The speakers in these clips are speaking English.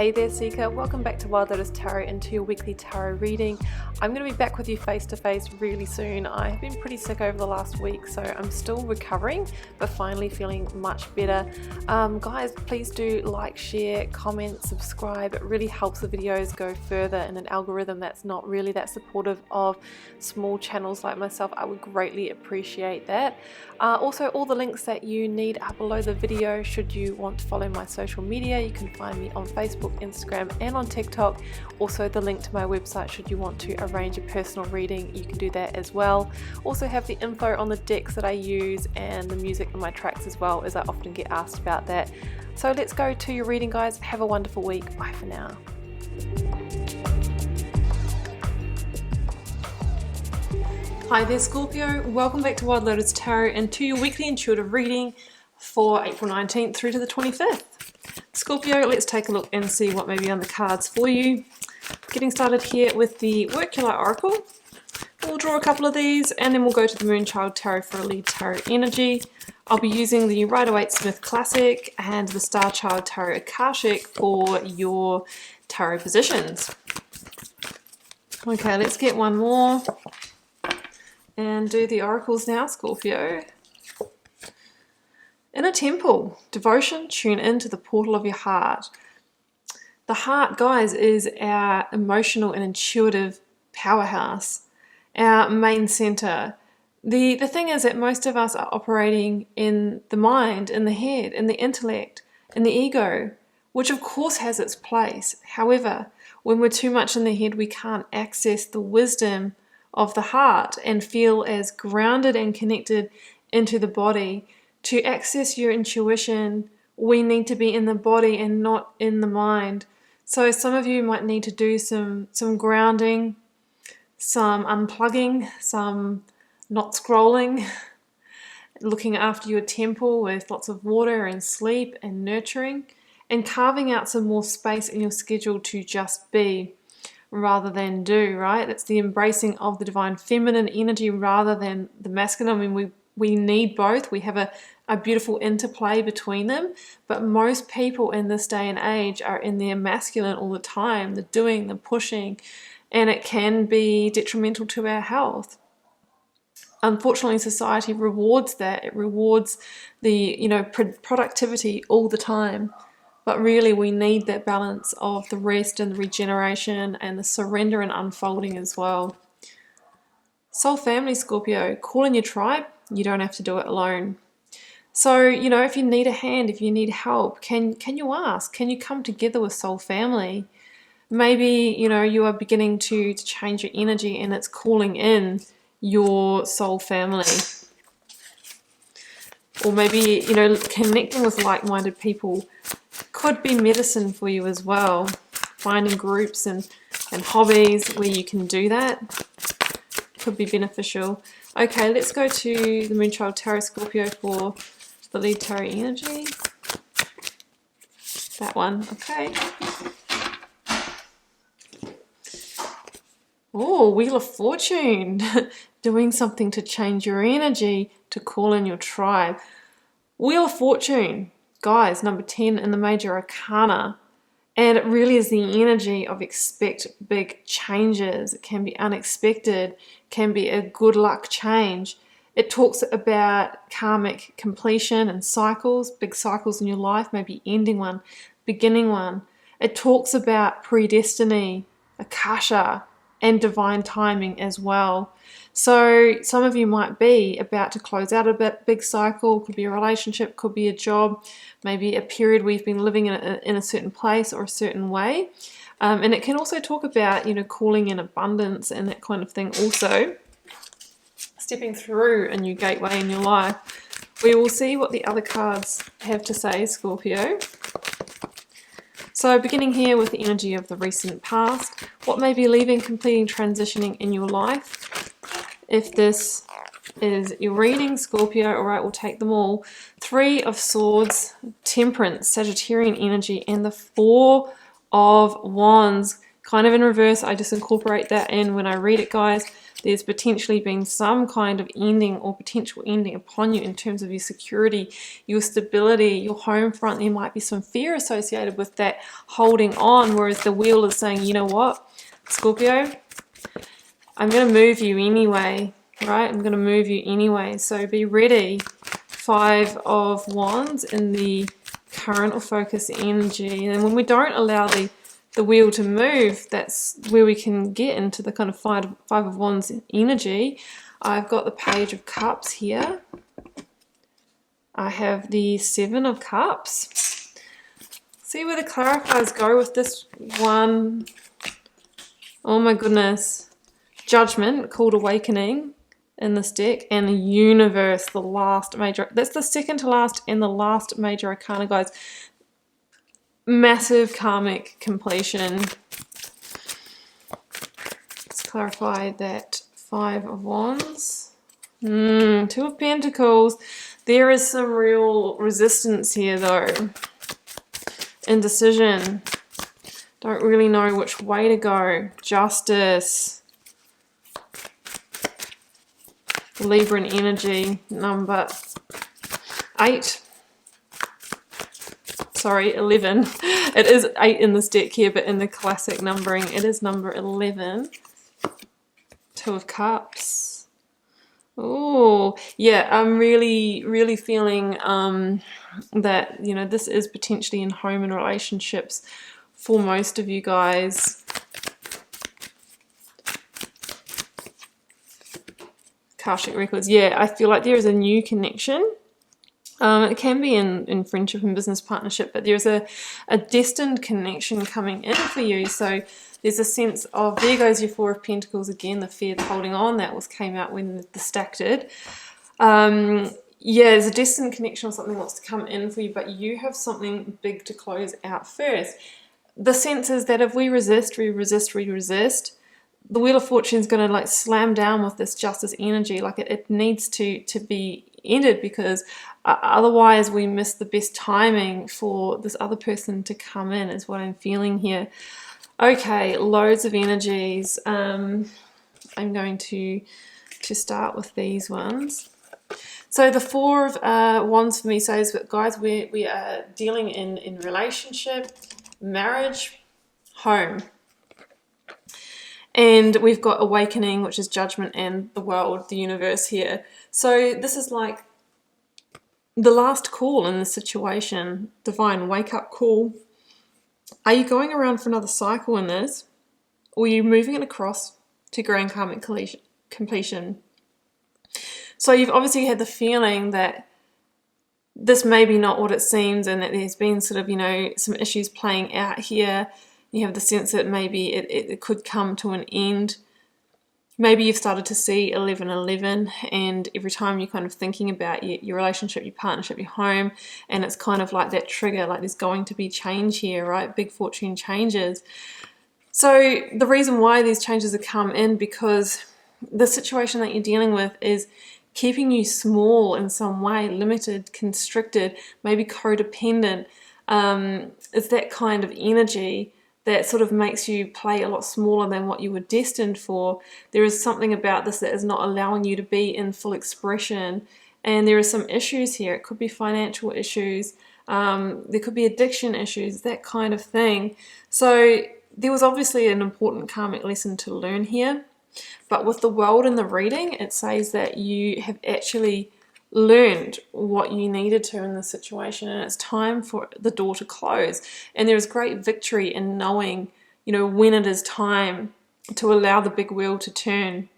Hey there Seeker, welcome back to Wild Lotus Tarot and to your weekly tarot reading. I'm going to be back with you face to face really soon. I have been pretty sick over the last week, so I'm still recovering but finally feeling much better. Guys, please do like, share, comment, subscribe. It really helps the videos go further in an algorithm that's not really that supportive of small channels like myself. I would greatly appreciate that. Also, all the links that you need are below the video should you want to follow my social media. You can find me on Facebook, Instagram and on TikTok. Also the link to my website should you want to arrange a personal reading, you can do that as well. Also have the info on the decks that I use and the music on my tracks as well, as I often get asked about that. So let's go to your reading, guys. Have a wonderful week. Bye for now. Hi there Scorpio, welcome back to Wild Lotus Tarot and to your weekly intuitive reading for April 19th through to the 25th. Scorpio, let's take a look and see what may be on the cards for you. Getting started here with the Workular Oracle. We'll draw a couple of these and then we'll go to the Moonchild Tarot for a lead tarot energy. I'll be using the Rider-Waite-Smith Classic and the Star Child Tarot Akashic for your tarot positions. Okay, let's get one more and do the oracles now, Scorpio. In a temple, devotion, tune into the portal of your heart. The heart, guys, is our emotional and intuitive powerhouse, our main center. The thing is that most of us are operating in the mind, in the head, in the intellect, in the ego, which of course has its place. However, when we're too much in the head, we can't access the wisdom of the heart and feel as grounded and connected into the body. To access your intuition, we need to be in the body and not in the mind. So some of you might need to do some grounding, some unplugging, some not scrolling, looking after your temple with lots of water and sleep and nurturing, and carving out some more space in your schedule to just be rather than do, right? It's the embracing of the divine feminine energy rather than the masculine. I mean, we need both. We have a beautiful interplay between them, but most people in this day and age are in their masculine all the time, the doing, the pushing, and it can be detrimental to our health. Unfortunately, society rewards that. It rewards the, productivity all the time. But really, we need that balance of the rest and the regeneration and the surrender and unfolding as well. Soul family, Scorpio, call in your tribe. You don't have to do it alone. So, if you need a hand, if you need help, can you ask? Can you come together with soul family? Maybe, you are beginning to change your energy and it's calling in your soul family. Or maybe, connecting with like-minded people could be medicine for you as well. Finding groups and hobbies where you can do that could be beneficial. Okay, let's go to the Moonchild Tarot, Scorpio, for the lead tarot energy. That one, okay. Oh, Wheel of Fortune. Doing something to change your energy, to call in your tribe. Wheel of Fortune, guys, number 10 in the Major Arcana. And it really is the energy of expect big changes. It can be unexpected, can be a good luck change. It talks about karmic completion and cycles, big cycles in your life, maybe ending one, beginning one. It talks about predestiny, akasha, and divine timing as well. So some of you might be about to close out a big cycle. Could be a relationship, could be a job, maybe a period where you've been living in a certain place or a certain way. And it can also talk about, calling in abundance and that kind of thing also. Stepping through a new gateway in your life. We will see what the other cards have to say, Scorpio. So beginning here with the energy of the recent past, what may be leaving, completing, transitioning in your life. If this is your reading, Scorpio, all right, we'll take them all. 3 of Swords, Temperance, Sagittarian energy, and the 4 of Wands, kind of in reverse. I just incorporate that in when I read it, guys. There's potentially been some kind of ending or potential ending upon you in terms of your security, your stability, your home front. There might be some fear associated with that holding on, whereas the wheel is saying, you know what, Scorpio, I'm going to move you anyway, right? I'm going to move you anyway. So be ready. 5 of Wands in the current or focus energy. And when we don't allow the wheel to move, that's where we can get into the kind of five of Wands energy. I've got the Page of Cups here. I have the 7 of Cups. See where the clarifiers go with this one. Oh my goodness. Judgment, called Awakening in this deck, and the Universe, the last major. That's the second to last and the last major arcana, guys. Massive karmic completion. Let's clarify that 5 of Wands. 2 of Pentacles. There is some real resistance here though. Indecision. Don't really know which way to go. Justice. Libran energy, number 8. Sorry, 11. It is 8 in this deck here, but in the classic numbering, it is number 11. 2 of Cups. Oh, yeah, I'm really feeling that, you know, this is potentially in home and relationships for most of you guys. Akashic records. Yeah, I feel like there is a new connection. It can be in friendship and business partnership, but there's a destined connection coming in for you. So there's a sense of, there goes your 4 of Pentacles again, the fear of holding on. That came out when the stack did. Yeah, there's a destined connection or something wants to come in for you, but you have something big to close out first. The sense is that if we resist, the Wheel of Fortune is going to like slam down with this justice energy. Like it needs to be ended, because otherwise we miss the best timing for this other person to come in, is what I'm feeling here. Okay, loads of energies. I'm going to start with these ones. So the 4 of Wands for me says that, guys, we are dealing in relationship, marriage, home. And we've got Awakening, which is Judgment, and the world, the universe here. So this is like the last call in this situation. Divine wake-up call. Are you going around for another cycle in this? Or are you moving it across to grand karmic completion? So you've obviously had the feeling that this may be not what it seems, and that there's been sort of, you know, some issues playing out here. You have the sense that maybe it could come to an end. Maybe you've started to see 1111, and every time you're kind of thinking about your relationship, your partnership, your home, and it's kind of like that trigger, like there's going to be change here, right? Big fortune changes. So the reason why these changes have come in, because the situation that you're dealing with is keeping you small in some way, limited, constricted, maybe codependent. It's that kind of energy that sort of makes you play a lot smaller than what you were destined for. There is something about this that is not allowing you to be in full expression, and there are some issues here. It could be financial issues, there could be addiction issues, that kind of thing. So there was obviously an important karmic lesson to learn here, but with the world in the reading, it says that you have actually learned what you needed to in this situation, and it's time for the door to close. And there is great victory in knowing, you know, when it is time to allow the big wheel to turn.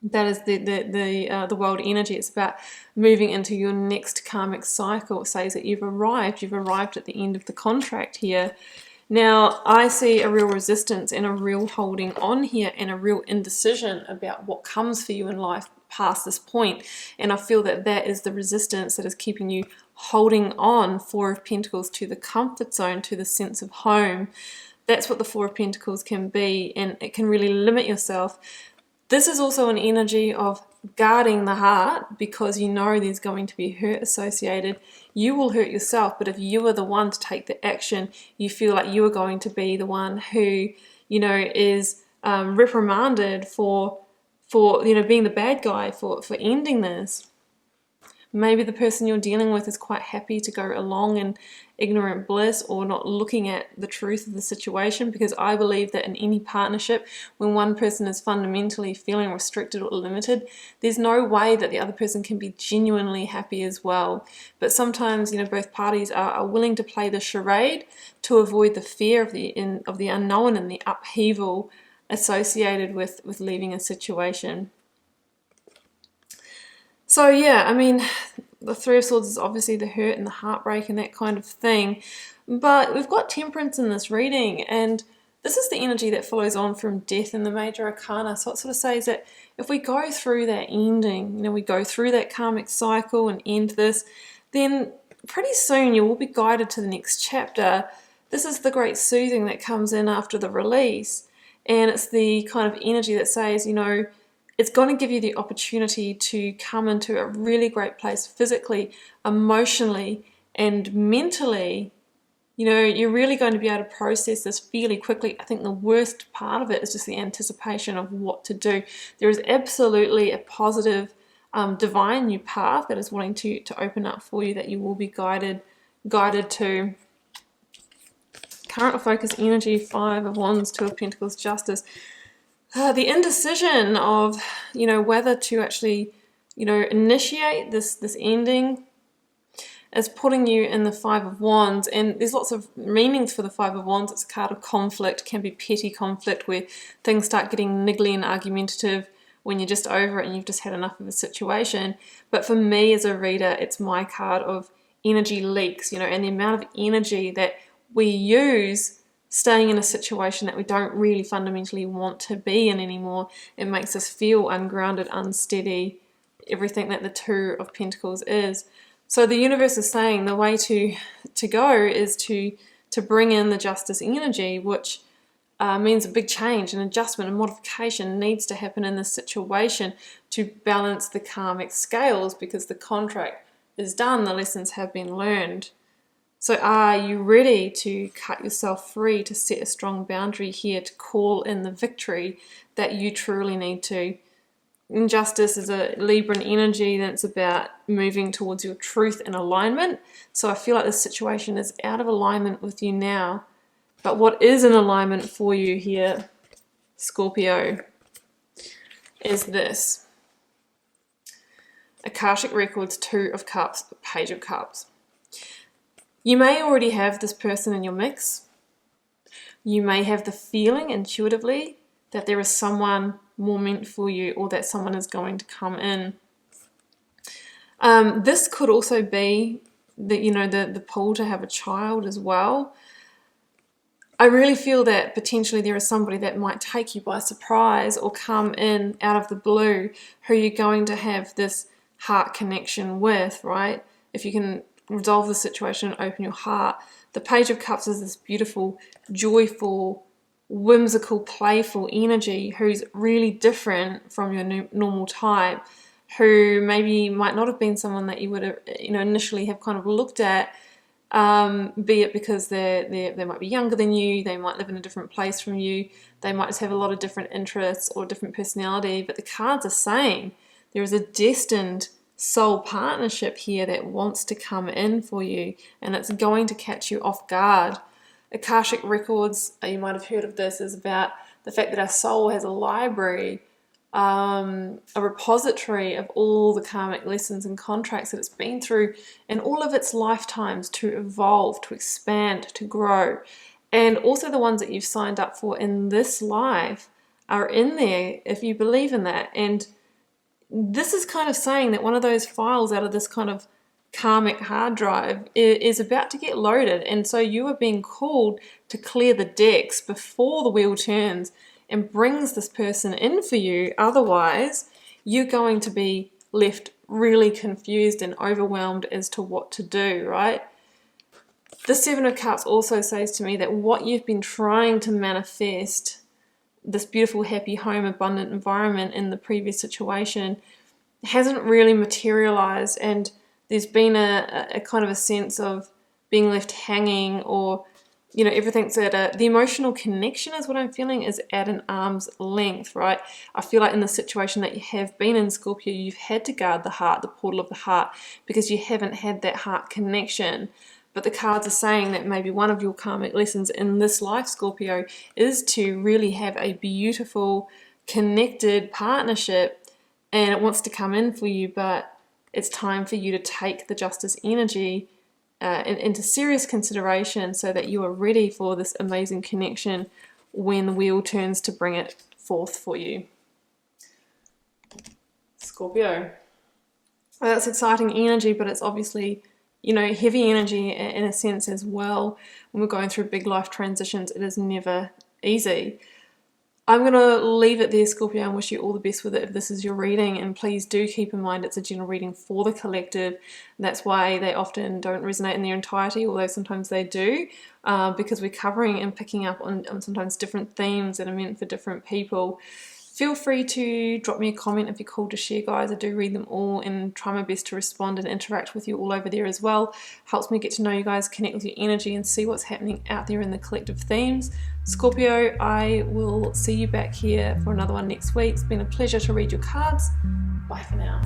That is the world energy. It's about moving into your next karmic cycle. It says that you've arrived at the end of the contract here. Now, I see a real resistance and a real holding on here, and a real indecision about what comes for you in life past this point. And I feel that that is the resistance that is keeping you holding on, 4 of Pentacles, to the comfort zone, to the sense of home. That's what the 4 of Pentacles can be, and it can really limit yourself. This is also an energy of guarding the heart, because you know there's going to be hurt associated. You will hurt yourself, but if you are the one to take the action, you feel like you are going to be the one who, is reprimanded for being the bad guy, for ending this. Maybe the person you're dealing with is quite happy to go along in ignorant bliss or not looking at the truth of the situation, because I believe that in any partnership, when one person is fundamentally feeling restricted or limited, there's no way that the other person can be genuinely happy as well. But sometimes, both parties are willing to play the charade to avoid the fear of the unknown and the upheaval associated with leaving a situation. So yeah, I mean, the Three of Swords is obviously the hurt and the heartbreak and that kind of thing. But we've got Temperance in this reading, and this is the energy that follows on from Death in the Major Arcana. So it sort of says that if we go through that ending, we go through that karmic cycle and end this, then pretty soon you will be guided to the next chapter. This is the great soothing that comes in after the release. And it's the kind of energy that says, it's going to give you the opportunity to come into a really great place physically, emotionally, and mentally. You're really going to be able to process this fairly quickly. I think the worst part of it is just the anticipation of what to do. There is absolutely a positive, divine new path that is wanting to open up for you, that you will be guided to. Current focus energy, Five of Wands, Two of Pentacles, Justice. The indecision of, whether to actually, initiate this ending is putting you in the Five of Wands. And there's lots of meanings for the Five of Wands. It's a card of conflict, can be petty conflict where things start getting niggly and argumentative when you're just over it and you've just had enough of a situation. But for me as a reader, it's my card of energy leaks, and the amount of energy that we use staying in a situation that we don't really fundamentally want to be in anymore. It makes us feel ungrounded, unsteady, everything that the Two of Pentacles is. So the universe is saying the way to go is to bring in the Justice energy, which means a big change, an adjustment, and modification needs to happen in this situation to balance the karmic scales, because the contract is done, the lessons have been learned. So are you ready to cut yourself free, to set a strong boundary here, to call in the victory that you truly need to? Injustice is a Libran energy that's about moving towards your truth and alignment. So I feel like this situation is out of alignment with you now. But what is in alignment for you here, Scorpio, is this. Akashic Records, Two of Cups, Page of Cups. You may already have this person in your mix. You may have the feeling intuitively that there is someone more meant for you, or that someone is going to come in. This could also be the pull to have a child as well. I really feel that potentially there is somebody that might take you by surprise or come in out of the blue who you're going to have this heart connection with, right? If you can resolve the situation and open your heart. The Page of Cups is this beautiful, joyful, whimsical, playful energy who's really different from your normal type, who maybe might not have been someone that you would have, initially have kind of looked at, be it because they might be younger than you, they might live in a different place from you, they might just have a lot of different interests or different personality, but the cards are saying there is a destined soul partnership here that wants to come in for you, and it's going to catch you off guard. Akashic Records, you might have heard of this, is about the fact that our soul has a library, a repository of all the karmic lessons and contracts that it's been through in all of its lifetimes to evolve, to expand, to grow. And also the ones that you've signed up for in this life are in there if you believe in that. And this is kind of saying that one of those files out of this kind of karmic hard drive is about to get loaded, and so you are being called to clear the decks before the wheel turns and brings this person in for you. Otherwise, you're going to be left really confused and overwhelmed as to what to do, right? The Seven of Cups also says to me that what you've been trying to manifest, this beautiful, happy home, abundant environment in the previous situation, hasn't really materialized, and there's been a kind of a sense of being left hanging, or you know, everything's at the emotional connection is what I'm feeling is at an arm's length, right? I feel like in the situation that you have been in, Scorpio, you've had to guard the heart, the portal of the heart, because you haven't had that heart connection. But the cards are saying that maybe one of your karmic lessons in this life, Scorpio, is to really have a beautiful, connected partnership, and it wants to come in for you, but it's time for you to take the justice energy into serious consideration so that you are ready for this amazing connection when the wheel turns to bring it forth for you. Scorpio. Well, that's exciting energy, but it's obviously, you know, heavy energy in a sense as well. When we're going through big life transitions, it is never easy. I'm going to leave it there, Scorpio, and wish you all the best with it if this is your reading. And please do keep in mind it's a general reading for the collective. That's why they often don't resonate in their entirety, although sometimes they do, because we're covering and picking up on sometimes different themes that are meant for different people. Feel free to drop me a comment if you're called to share, guys. I do read them all and try my best to respond and interact with you all over there as well. Helps me get to know you guys, connect with your energy, and see what's happening out there in the collective themes. Scorpio, I will see you back here for another one next week. It's been a pleasure to read your cards. Bye for now.